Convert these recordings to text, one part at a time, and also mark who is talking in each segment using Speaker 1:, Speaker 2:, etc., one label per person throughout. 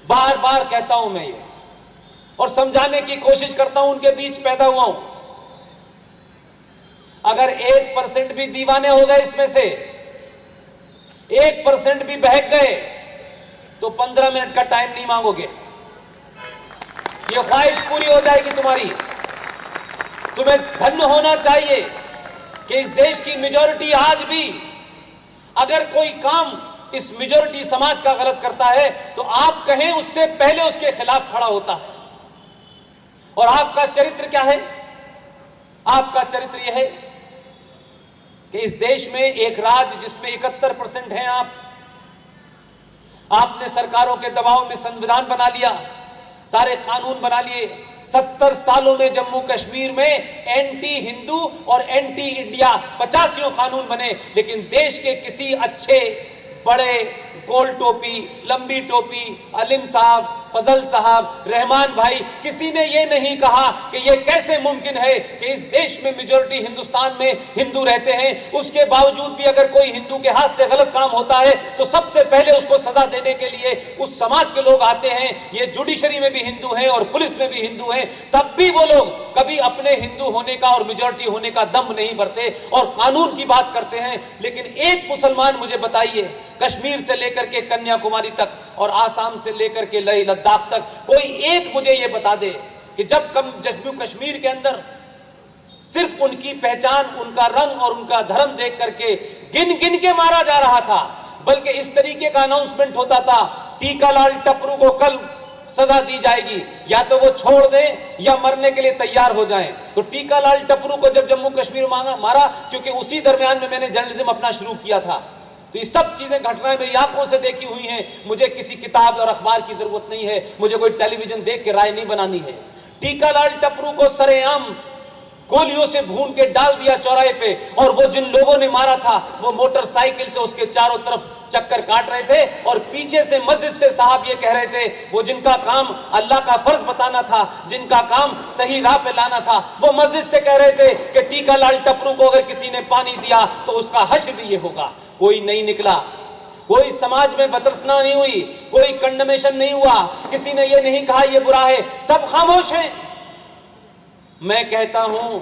Speaker 1: बार बार कहता हूं मैं ये, और समझाने की कोशिश करता हूं, उनके बीच पैदा हुआ हूं। अगर 1% भी दीवाने हो गए, इसमें से 1% भी बहक गए, तो 15 मिनट का टाइम नहीं मांगोगे, ये ख्वाहिश पूरी हो जाएगी तुम्हारी। तुम्हें धन्य होना चाहिए कि इस देश की मेजॉरिटी आज भी अगर कोई काम इस मेजॉरिटी समाज का गलत करता है तो आप कहें उससे पहले उसके खिलाफ खड़ा होता है। और आपका चरित्र क्या है? आपका चरित्र यह है कि इस देश में एक राज्य जिसमें 71% हैं आपने सरकारों के दबाव में संविधान बना लिया, सारे कानून बना लिए। 70 सालों में जम्मू कश्मीर में एंटी हिंदू और एंटी इंडिया 85 कानून बने, लेकिन देश के किसी अच्छे बड़े गोल टोपी, लंबी टोपी, अलीम साहब, फजल साहब, रहमान भाई, किसी ने यह नहीं कहा कि यह कैसे मुमकिन है कि इस देश में मेजॉरिटी हिंदुस्तान में हिंदू रहते हैं, उसके बावजूद भी अगर कोई हिंदू के हाथ से गलत काम होता है तो सबसे पहले उसको सजा देने के लिए उस समाज के लोग आते हैं। ये जुडिशरी में भी हिंदू हैं और पुलिस में भी हिंदू हैं, तब भी वो लोग कभी अपने हिंदू होने का और मेजॉरिटी होने का दम नहीं भरते और कानून की बात करते हैं। लेकिन एक मुसलमान मुझे बताइए, कश्मीर से लेकर के कन्याकुमारी तक और आसाम से लेकर के लेह लद्दाख तक, कोई एक मुझे यह बता दे कि जब जम्मू कश्मीर के अंदर सिर्फ उनकी पहचान, उनका रंग और उनका धर्म देख करके गिन गिन के मारा जा रहा था, बल्कि इस तरीके का अनाउंसमेंट होता था, टीकालाल टपरू को कल सजा दी जाएगी, या तो वो छोड़ दें या मरने के लिए तैयार हो जाएं। तो टीकालाल टपरू को जब जम्मू कश्मीर मारा, क्योंकि उसी दरमियान में मैंने जर्नलिज्म अपना शुरू किया था, तो ये सब चीजें, घटनाएं मेरी आंखों से देखी हुई हैं। मुझे किसी किताब और अखबार की जरूरत नहीं है, मुझे कोई टेलीविजन देख के राय नहीं बनानी है। टीकालाल टपरू को सरेआम गोलियों से भून के डाल दिया चौराहे पे, और वो जिन लोगों ने मारा था वो मोटरसाइकिल से उसके चारों तरफ चक्कर काट रहे थे और पीछे से मस्जिद से साहब ये कह रहे थे, वो जिनका काम अल्लाह का फर्ज बताना था, जिनका काम सही राह पे लाना था, वो मस्जिद से कह रहे थे कि टीकालाल टपरू को अगर किसी ने पानी दिया तो उसका हश्र भी ये होगा। कोई नहीं निकला, कोई समाज में बतरसना नहीं हुई, कोई कंडमेशन नहीं हुआ, किसी ने ये नहीं कहा ये बुरा है, सब खामोश हैं। मैं कहता हूं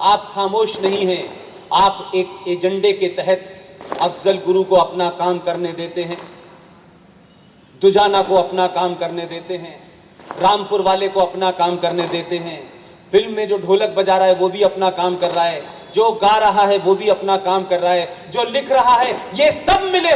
Speaker 1: आप खामोश नहीं हैं, आप एक एजेंडे के तहत अफजल गुरु को अपना काम करने देते हैं, दुजाना को अपना काम करने देते हैं, रामपुर वाले को अपना काम करने देते हैं, फिल्म में जो ढोलक बजा रहा है वो भी अपना काम कर रहा है, जो गा रहा है वो भी अपना काम कर रहा है, जो लिख रहा है, ये सब मिले